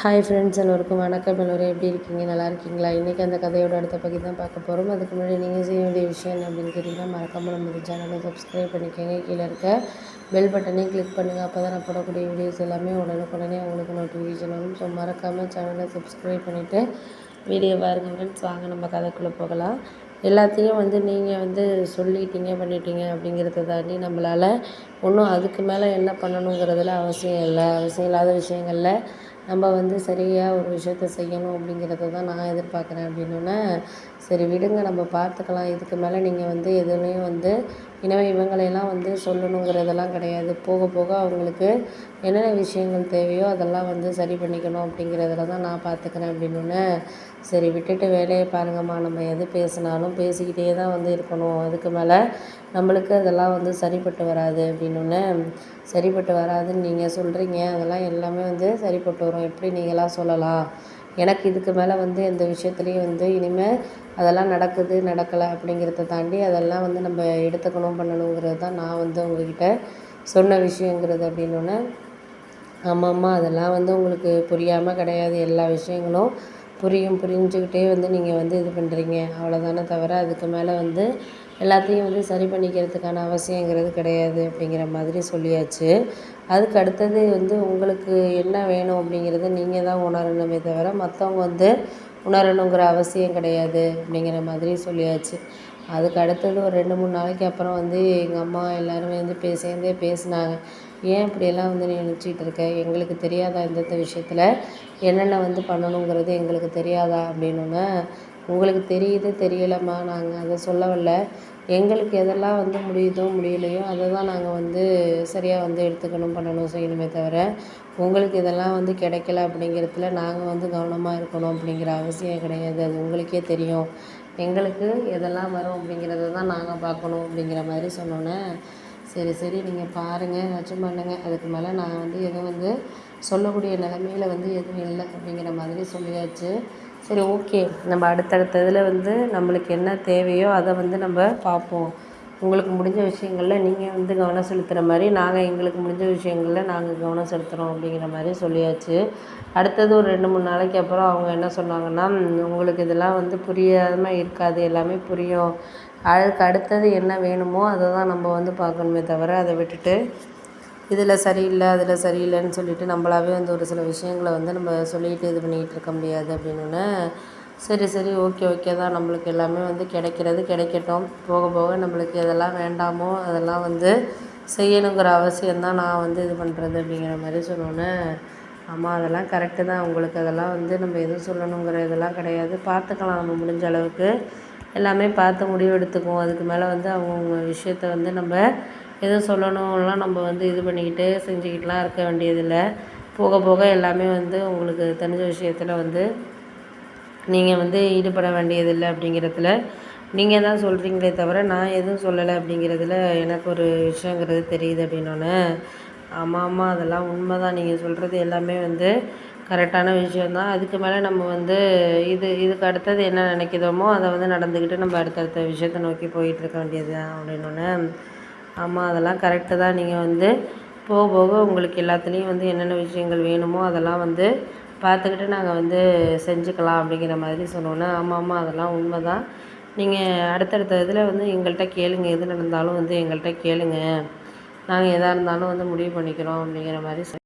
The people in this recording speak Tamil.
ஹாய் ஃப்ரெண்ட்ஸ், எல்லோருக்கும் வணக்கம். எல்லோரும் எப்படி இருக்கீங்க? நல்லா இருக்கீங்களா? இன்றைக்கி அந்த கதையோட அடுத்த பகுதி தான் பார்க்க போகிறோம். அதுக்கு முன்னாடி நீங்கள் செய்ய வேண்டிய விஷயம் என்ன அப்படின்னு கேட்டிங்கன்னா, மறக்காமல் நம்ம சேனலை சப்ஸ்கிரைப் பண்ணிக்கோங்க. கீழே இருக்க பெல் பட்டனையும் கிளிக் பண்ணுங்கள். அப்போ தான் நான் போடக்கூடிய வீடியோஸ் எல்லாமே உடனுக்குடனே உங்களுக்கு நோட்டிஃபிகேஷன் வரும். ஸோ மறக்காமல் சேனலை சப்ஸ்கிரைப் பண்ணிவிட்டு வீடியோ பாருங்கள் ஃப்ரெண்ட்ஸ். வாங்க நம்ம கதைக்குள்ளே போகலாம். எல்லாத்தையும் நீங்கள் சொல்லிட்டீங்க பண்ணிட்டீங்க அப்படிங்கிறத தாண்டி நம்மளால் ஒன்றும் அதுக்கு மேலே என்ன பண்ணணுங்கிறதுல அவசியம் இல்லை. அவசியம் இல்லாத விஷயங்களில் நம்ம சரியாக ஒரு விஷயத்த செய்யணும் அப்படிங்கிறத தான் நான் எதிர்பார்க்குறேன் அப்படின்னோடனே, சரி விடுங்க, நம்ம பார்த்துக்கலாம். இதுக்கு மேலே நீங்கள் எதுலேயும் இனிமே இவங்களையெல்லாம் சொல்லணுங்கிறதெல்லாம் கிடையாது. போக போக அவங்களுக்கு என்னென்ன விஷயங்கள் தேவையோ அதெல்லாம் சரி பண்ணிக்கணும் அப்படிங்கிறதுல தான் நான் பார்த்துக்கிறேன் அப்படின்னோடனே, சரி விட்டுட்டு வேலையை பாருங்கம்மா, நம்ம எது பேசினாலும் பேசிக்கிட்டே தான் இருக்கணும். அதுக்கு மேலே நம்மளுக்கு அதெல்லாம் சரிப்பட்டு வராது அப்படின்னோடனே, சரிப்பட்டு வராதுன்னு நீங்கள் சொல்கிறீங்க, அதெல்லாம் எல்லாமே சரிப்பட்டு வரும். எப்படி நீங்களாம் சொல்லலாம்? எனக்கு இதுக்கு மேலே எந்த விஷயத்துலையும் இனிமேல் அதெல்லாம் நடக்குது நடக்கலை அப்படிங்கிறத தாண்டி அதெல்லாம் நம்ம எடுத்துக்கணும் பண்ணணுங்கிறது தான் நான் உங்ககிட்ட சொன்ன விஷயங்கிறது அப்படின்னோடனே, ஆமாம்மா, அதெல்லாம் உங்களுக்கு புரியாமல் கிடையாது. எல்லா விஷயங்களும் புரிஞ்சுக்கிட்டே நீங்கள் இது பண்ணுறீங்க, அவ்வளோதானே தவிர அதுக்கு மேலே எல்லாத்தையும் சரி பண்ணிக்கிறதுக்கான அவசியங்கிறது கிடையாது அப்படிங்கிற மாதிரி சொல்லியாச்சு. அதுக்கு அடுத்தது உங்களுக்கு என்ன வேணும் அப்படிங்கிறத நீங்கள் தான் உணரணுமே தவிர மற்றவங்க உணரணுங்கிற அவசியம் கிடையாது அப்படிங்கிற மாதிரி சொல்லியாச்சு. அதுக்கு அடுத்தது ஒரு 2-3 நாளைக்கு அப்புறம் எங்கள் அம்மா எல்லாருமே சேர்ந்தே பேசினாங்க. ஏன் இப்படியெல்லாம் நீ நினச்சிக்கிட்டு இருக்க? எங்களுக்கு தெரியாதா இந்தந்த விஷயத்தில் என்னென்ன பண்ணணுங்கிறது எங்களுக்கு தெரியாதா அப்படின்னோன்னே, உங்களுக்கு தெரியுது தெரியலம்மா, நாங்கள் அதை சொல்ல வரல. எங்களுக்கு எதெல்லாம் முடியுதோ முடியலையோ அதை தான் நாங்கள் சரியாக எடுத்துக்கணும் பண்ணணும் செய்யணுமே தவிர, உங்களுக்கு இதெல்லாம் கிடைக்கல அப்படிங்கிறதுல நாங்கள் கவனமாக இருக்கணும் அப்படிங்கிற அவசியம் கிடையாது. அது உங்களுக்கே தெரியும். எங்களுக்கு எதெல்லாம் வரும் அப்படிங்கிறத தான் நாங்கள் பார்க்கணும் அப்படிங்கிற மாதிரி சொன்னோன்னே, சரி சரி நீங்கள் பாருங்கள், ஏதாச்சும் பண்ணுங்கள். அதுக்கு மேலே நான் எதுவும் சொல்லக்கூடிய நிலமையில எதுவும் இல்லை அப்படிங்கிற மாதிரி சொல்லியாச்சு. சரி, ஓகே, நம்ம அடுத்தடுத்த இதில் நம்மளுக்கு என்ன தேவையோ அதை நம்ம பார்ப்போம். உங்களுக்கு முடிஞ்ச விஷயங்களில் நீங்கள் கவனம் செலுத்துகிற மாதிரி நாங்கள் எங்களுக்கு முடிஞ்ச விஷயங்களில் நாங்கள் கவனம் செலுத்துகிறோம் அப்படிங்கிற மாதிரி சொல்லியாச்சு. அடுத்தது ஒரு 2-3 நாளைக்கு அப்புறம் அவங்க என்ன சொன்னாங்கன்னா, உங்களுக்கு இதெல்லாம் புரியாமல் இருக்காது, எல்லாமே புரியும். அதுக்கு அடுத்தது என்ன வேணுமோ அதை தான் நம்ம பார்க்கணுமே தவிர, அதை விட்டுட்டு இதில் சரியில்லை அதில் சரியில்லைன்னு சொல்லிவிட்டு நம்மளாவே ஒரு சில விஷயங்களை நம்ம சொல்லிக்கிட்டு இது பண்ணிக்கிட்டு இருக்க முடியாது அப்படின்னோடனே, சரி சரி, ஓகே ஓகே தான், நம்மளுக்கு எல்லாமே கிடைக்கிறது கிடைக்கட்டும். போக போக நம்மளுக்கு எதெல்லாம் வேண்டாமோ அதெல்லாம் செய்யணுங்கிற அவசியம்தான் நான் இது பண்ணுறது அப்படிங்கிற மாதிரி சொன்னோன்னே, ஆமாம், அதெல்லாம் கரெக்டு தான். உங்களுக்கு அதெல்லாம் நம்ம எதுவும் சொல்லணுங்கிற இதெல்லாம் கிடையாது. பார்த்துக்கலாம், நம்ம முடிஞ்ச அளவுக்கு எல்லாமே பார்த்து முடிவு எடுத்துக்குவோம். அதுக்கு மேலே அவங்கவுங்க விஷயத்த நம்ம எதுவும் சொல்லணும்லாம் நம்ம இது பண்ணிக்கிட்டு செஞ்சுக்கிட்டுலாம் இருக்க வேண்டியதில்லை. போக போக எல்லாமே உங்களுக்கு தெரிஞ்ச விஷயத்தில் நீங்கள் ஈடுபட வேண்டியதில்லை அப்படிங்கிறதுல நீங்கள் தான் சொல்கிறீங்களே தவிர நான் எதுவும் சொல்லலை அப்படிங்கிறதுல எனக்கு ஒரு விஷயங்கிறது தெரியுது அப்படின்னோடனே, ஆமாம் ஆமாம், அதெல்லாம் உண்மை தான். நீங்கள் சொல்கிறது எல்லாமே கரெக்டான விஷயந்தான். அதுக்கு மேலே நம்ம இதுக்கு அடுத்தது என்ன நினைக்கிறோமோ அதை நடந்துக்கிட்டு நம்ம அடுத்தடுத்த விஷயத்தை நோக்கி போயிட்டுருக்க வேண்டியது தான் அப்படின்னோடனே, ஆமாம், அதெல்லாம் கரெக்டு தான். நீங்கள் போக போக உங்களுக்கு எல்லாத்துலேயும் என்னென்ன விஷயங்கள் வேணுமோ அதெல்லாம் பார்த்துக்கிட்டு நாங்கள் செஞ்சுக்கலாம் அப்படிங்கிற மாதிரி சொன்னோன்னே, ஆமாம் ஆமாம், அதெல்லாம் உண்மை தான். நீங்கள் அடுத்தடுத்த இதில் எங்கள்கிட்ட கேளுங்க, எது நடந்தாலும் எங்கள்கிட்ட கேளுங்க, நாங்கள் எதாக இருந்தாலும் முடிவு பண்ணிக்கிறோம் அப்படிங்கிற மாதிரி